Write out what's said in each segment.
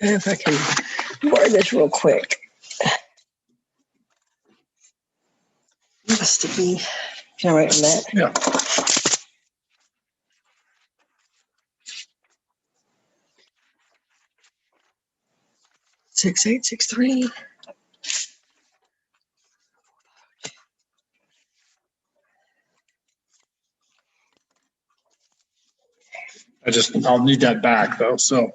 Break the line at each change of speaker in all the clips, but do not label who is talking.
If I can word this real quick. Sticky. Can I write on that?
Yeah.
6863.
I'll need that back though, so.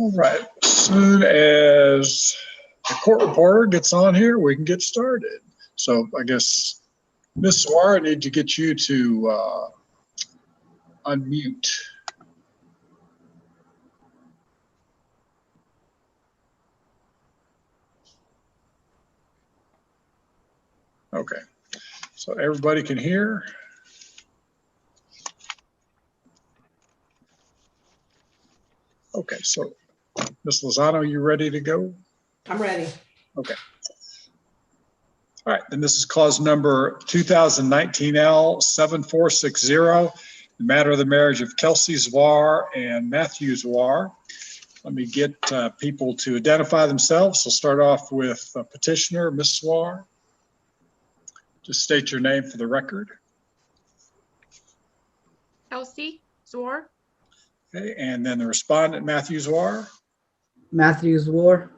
All right, as soon as the court reporter gets on here, we can get started. So I guess, Ms. Swar, I need to get you to unmute. Okay, so everybody can hear. Okay, so Ms. Lozano, you ready to go?
I'm ready.
Okay. All right, then this is clause number 2019 L 7460, the matter of the marriage of Kelsey Zwar and Matthew Zwar. Let me get people to identify themselves. So start off with petitioner, Ms. Zwar. Just state your name for the record.
Kelsey Zwar.
Okay, and then the respondent, Matthew Zwar.
Matthew Zwar.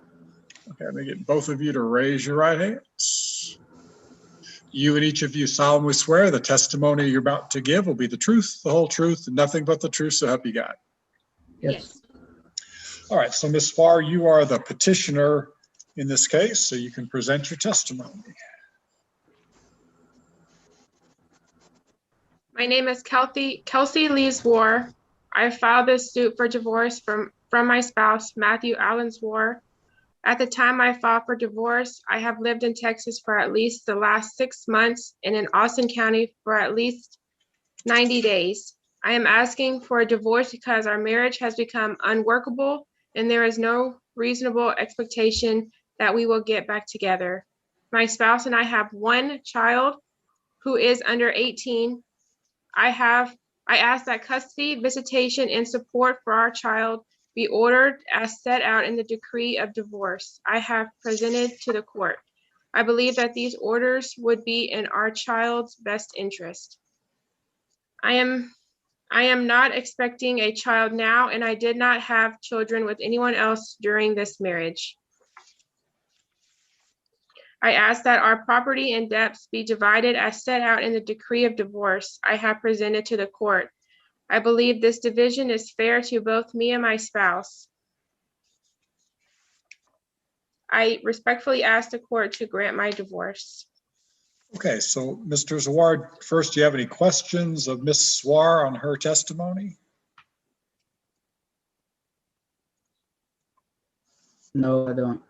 Okay, let me get both of you to raise your right hands. You and each of you solemnly swear the testimony you're about to give will be the truth, the whole truth, and nothing but the truth, so help you God.
Yes.
All right, so Ms. Farr, you are the petitioner in this case, so you can present your testimony.
My name is Kelsey Lee Zwar. I filed this suit for divorce from my spouse, Matthew Allen Zwar. At the time I filed for divorce, I have lived in Texas for at least the last 6 months and in Austin County for at least 90 days. I am asking for a divorce because our marriage has become unworkable and there is no reasonable expectation that we will get back together. My spouse and I have one child who is under 18. I ask that custody, visitation, and support for our child be ordered as set out in the decree of divorce I have presented to the court. I believe that these orders would be in our child's best interest. I am not expecting a child now, and I did not have children with anyone else during this marriage. I ask that our property and debts be divided as set out in the decree of divorce I have presented to the court. I believe this division is fair to both me and my spouse. I respectfully ask the court to grant my divorce.
Okay, so Mr. Zwar, first, do you have any questions of Ms. Zwar on her testimony?
No, I don't.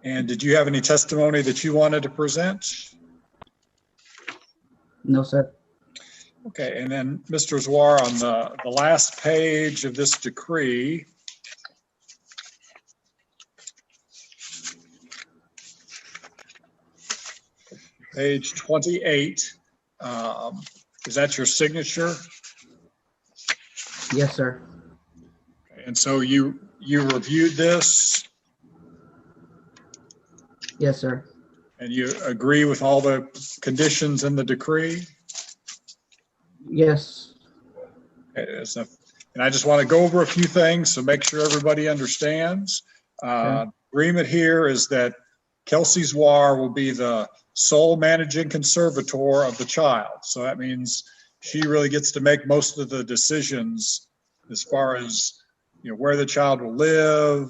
And did you have any testimony that you wanted to present?
No, sir.
Okay, and then Mr. Zwar, on the last page of this decree, page 28, is that your signature?
Yes, sir.
And so you reviewed this
Yes, sir.
and you agree with all the conditions in the decree?
Yes.
Okay, and I just want to go over a few things, so make sure everybody understands.
Okay.
Agreement here is that Kelsey Zwar will be the sole managing conservator of the child. So that means she really gets to make most of the decisions as far as, where the child will live,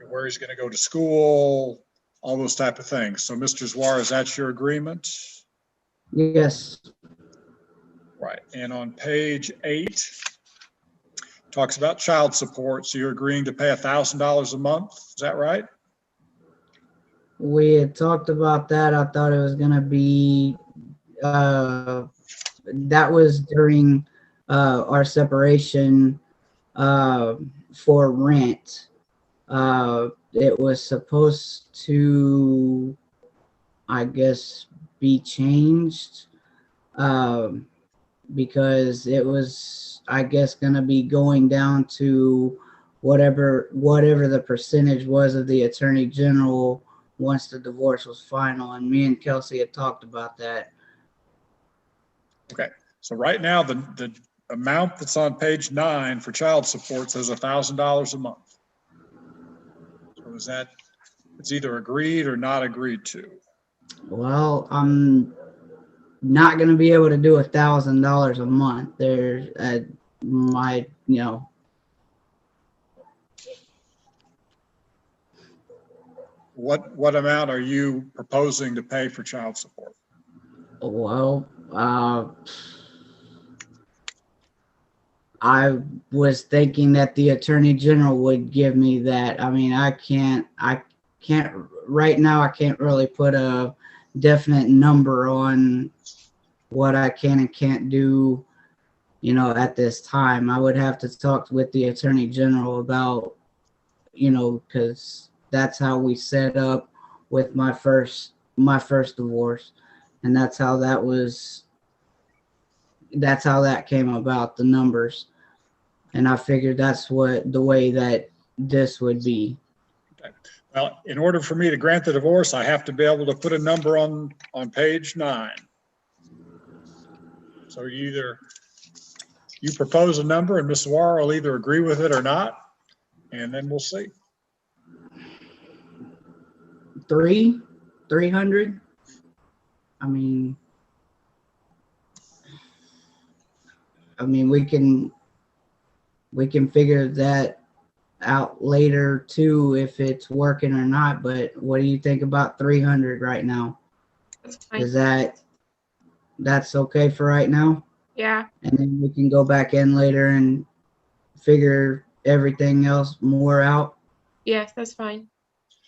where he's going to go to school, all those type of things. So Mr. Zwar, is that your agreement?
Yes.
Right. And on page 8, talks about child support. So you're agreeing to pay $1,000 a month. Is that right?
We had talked about that. I thought it was going to be, that was during our separation for rent. It was supposed to, I guess, be changed because it was, I guess, going to be going down to whatever the percentage was of the attorney general once the divorce was final. And me and Kelsey had talked about that.
Okay. So right now, the amount that's on page 9 for child support says $1,000 a month. So is that, it's either agreed or not agreed to?
Well, I'm not going to be able to do $1,000 a month. There's my,
What amount are you proposing to pay for child support?
well, I was thinking that the attorney general would give me that. I mean, I can't right now. I can't really put a definite number on what I can and can't do, at this time. I would have to talk with the attorney general about, because that's how we set up with my first divorce, and that's how that came about, the numbers. And I figured that's the way that this would be.
Okay. Well, in order for me to grant the divorce, I have to be able to put a number on page 9. So you propose a number and Ms. Zwar will either agree with it or not, and then we'll see.
300. I mean, we can figure that out later too, if it's working or not. But what do you think about 300 right now?
That's fine.
Is that's okay for right now?
Yeah.
And then we can go back in later and figure everything else more out.
Yes, that's fine.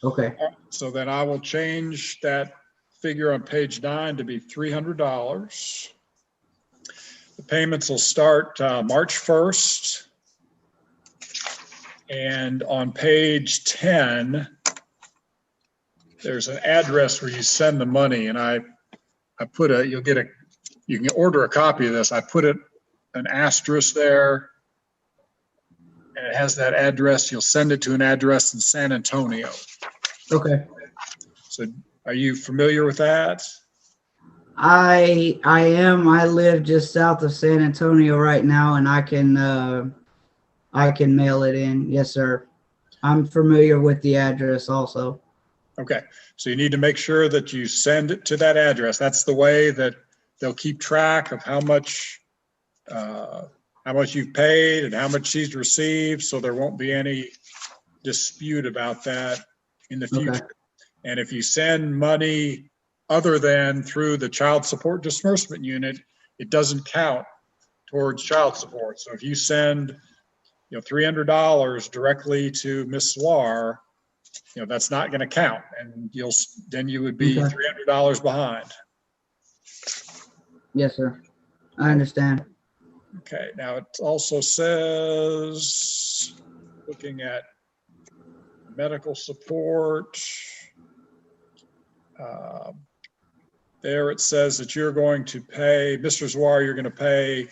Okay.
So then I will change that figure on page 9 to be $300. The payments will start March 1st. And on page 10, there's an address where you send the money, and I put you can order a copy of this. I put an asterisk there, and it has that address. You'll send it to an address in San Antonio.
Okay.
So are you familiar with that?
I am. I live just south of San Antonio right now, and I can mail it in. Yes, sir. I'm familiar with the address also.
Okay. So you need to make sure that you send it to that address. That's the way that they'll keep track of how much you've paid and how much she's received. So there won't be any dispute about that in the future.
Okay.
And if you send money other than through the child support disbursement unit, it doesn't count towards child support. So if you send, $300 directly to Ms. Zwar, that's not going to count, and then you would be
Okay.
$300 behind.
Yes, sir. I understand.
Okay, now it also says, looking at medical support, there it says that you're going to pay, Mr. Zwar, you're going to pay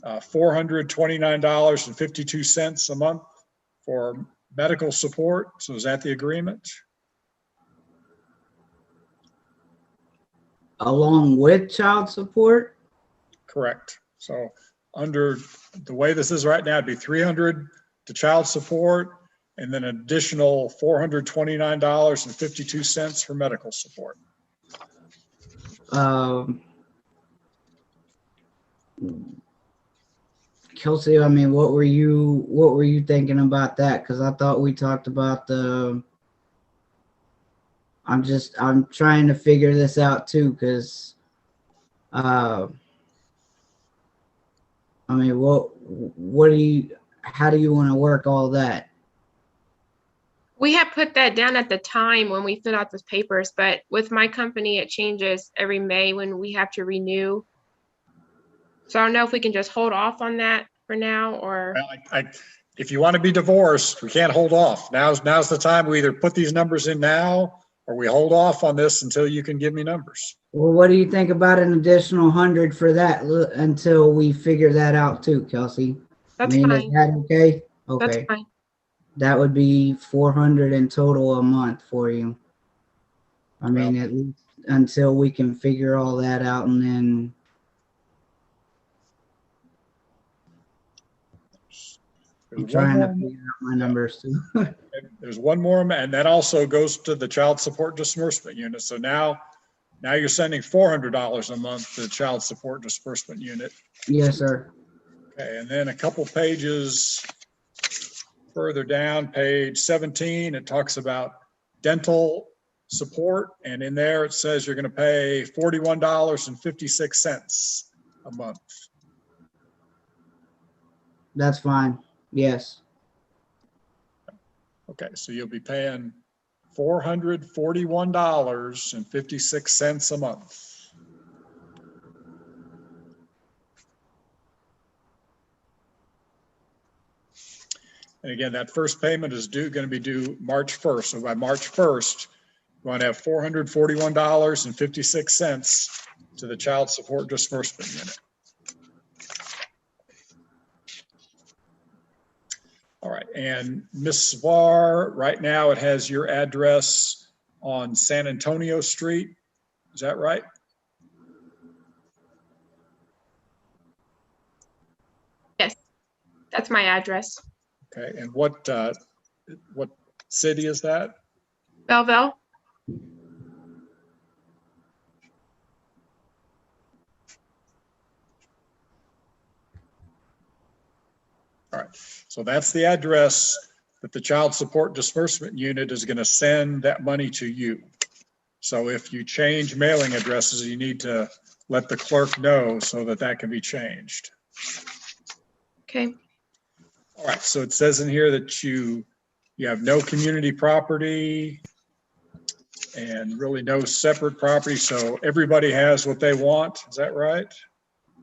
$429.52 a month for medical support. So is that the agreement?
Along with child support?
Correct. So under the way this is right now, it'd be 300 to child support and then additional $429.52 for medical support.
Kelsey, I mean, what were you thinking about that? Because I thought we talked about the. I'm trying to figure this out too, because, I mean, how do you want to work all that?
We had put that down at the time when we filled out those papers, but with my company, it changes every May when we have to renew. So I don't know if we can just hold off on that for now, or,
If you want to be divorced, we can't hold off. Now's the time. We either put these numbers in now or we hold off on this until you can give me numbers.
Well, what do you think about an additional 100 for that until we figure that out too, Kelsey?
that's
I mean,
fine.
is that okay?
That's
Okay.
fine.
That would be 400 in total a month for you. I mean,
Well,
at least until we can figure all that out, and then I'm trying to figure out my numbers too.
There's one more, and that also goes to the child support disbursement unit. So now you're sending $400 a month to the child support disbursement unit.
Yes, sir.
Okay, and then a couple pages further down, page 17, it talks about dental support, and in there it says you're going to pay $41.56 a month.
That's fine. Yes.
Okay, so you'll be paying $441.56 a month. And again, that first payment is going to be due March 1st. So by March 1st, you want to have $441.56 to the child support disbursement unit. All right, and Ms. Svar, right now it has your address on San Antonio Street. Is that right?
Yes, that's my address.
Okay, and what city is that?
Belleville?
All right, so that's the address that the child support disbursement unit is going to send that money to you. So if you change mailing addresses, you need to let the clerk know so that that can be changed.
Okay.
All right, so it says in here that you have no community property and really no separate property, so everybody has what they want. Is that right?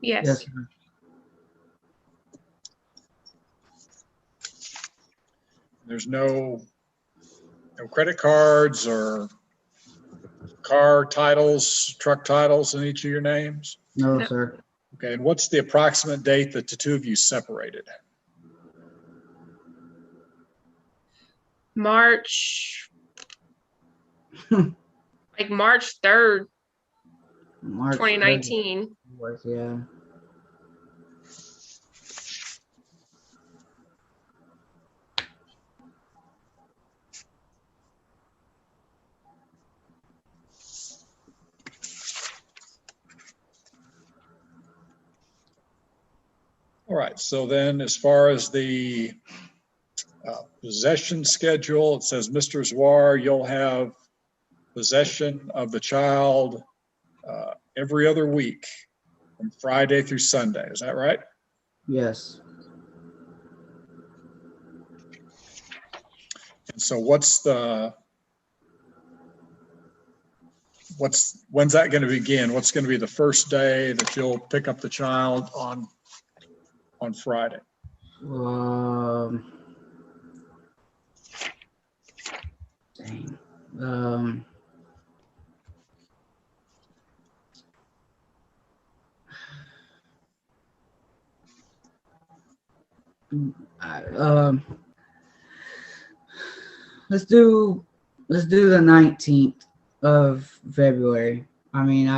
Yes.
Yes, sir.
There's no credit cards or car titles, truck titles in each of your names?
No,
No.
sir.
Okay, and what's the approximate date that the two of you separated?
March, like March 3rd,
March
2019.
was, yeah.
All right, so then as far as the possession schedule, it says, Mr. Zwar, you'll have possession of the child every other week from Friday through Sunday. Is that right?
Yes.
And so what's the when's that going to begin? What's going to be the first day that you'll pick up the child on Friday?
Dang. Let's do the 19th of February. I mean,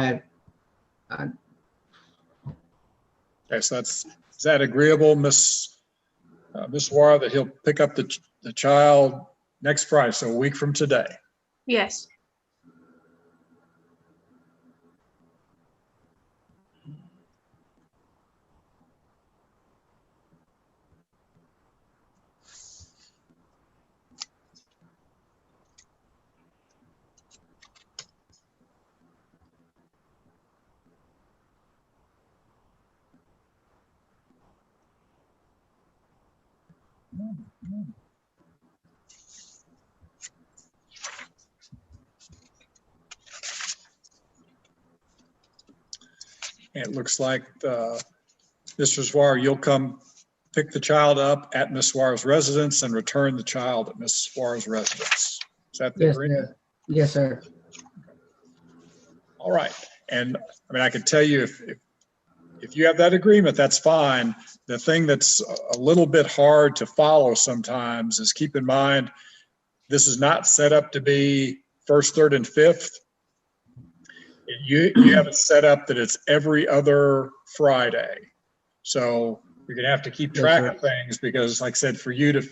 Okay, so is that agreeable, Miss Wara, that he'll pick up the child next Friday, so a week from today?
Yes.
And it looks like Mr. Zwar, you'll come pick the child up at Miss Swar's residence and return the child at Miss Swar's residence. Is that the
yes,
agreement?
sir. Yes, sir.
All right. And I mean, I can tell you if you have that agreement, that's fine. The thing that's a little bit hard to follow sometimes is keep in mind, this is not set up to be first, third, and fifth. You have it set up that it's every other Friday. So you're going to have to keep track of things because, like I said, for you to,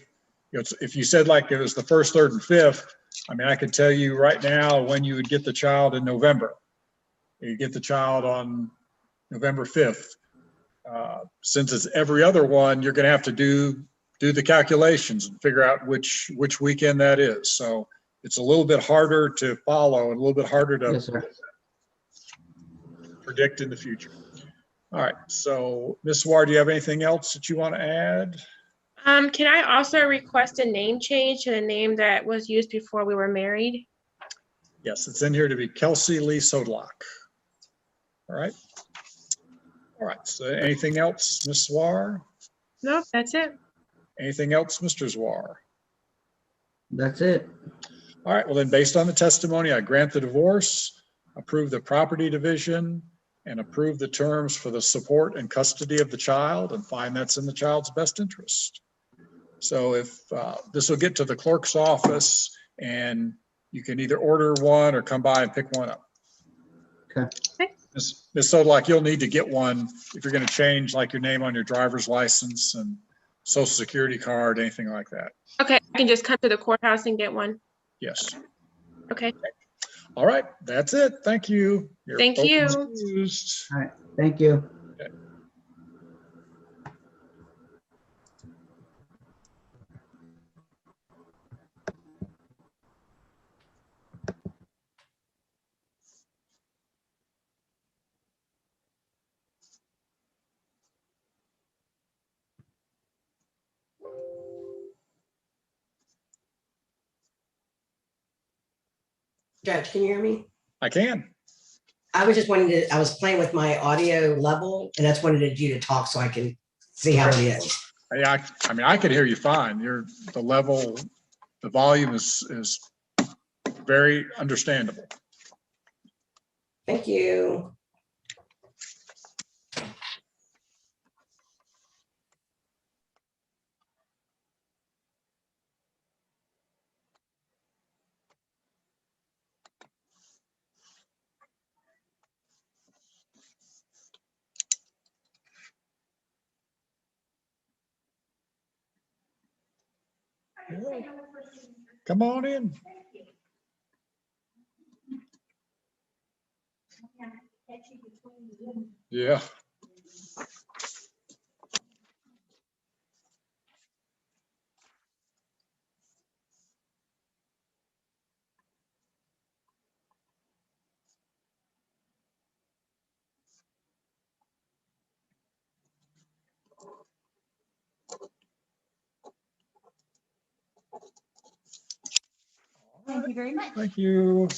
if you said like it was the first, third, and fifth, I mean, I could tell you right now when you would get the child in November. You get the child on November 5th. Since it's every other one, you're going to have to do the calculations and figure out which weekend that is. So it's a little bit harder to follow and a little bit harder to predict in the future. All right. So Ms. Ward, do you have anything else that you want to add?
Can I also request a name change to the name that was used before we were married?
Yes, it's in here to be Kelsey Lee Sodlock. All right. All right. So anything else, Ms. Zwar?
No, that's it.
Anything else, Mr. Zwar?
That's it.
All right. Well, then, based on the testimony, I grant the divorce, approve the property division, and approve the terms for the support and custody of the child, and find that's in the child's best interest. So if this will get to the clerk's office, and you can either order one or come by and pick one up.
Okay.
Ms. Sodlock, you'll need to get one if you're going to change like your name on your driver's license and social security card, anything like that.
Okay, I can just come to the courthouse and get one.
Yes.
Okay.
All right, that's it. Thank you.
Thank you.
Excused.
All right. Thank you.
Okay.
Judge, can you hear me?
I can.
I was just wanting to, I was playing with my audio level and that's wanted you to talk so I can see how it is.
I mean, I could hear you fine. The level, the volume is very understandable.
Thank you.
Come on in. Yeah.
Thank you very much.
Thank you.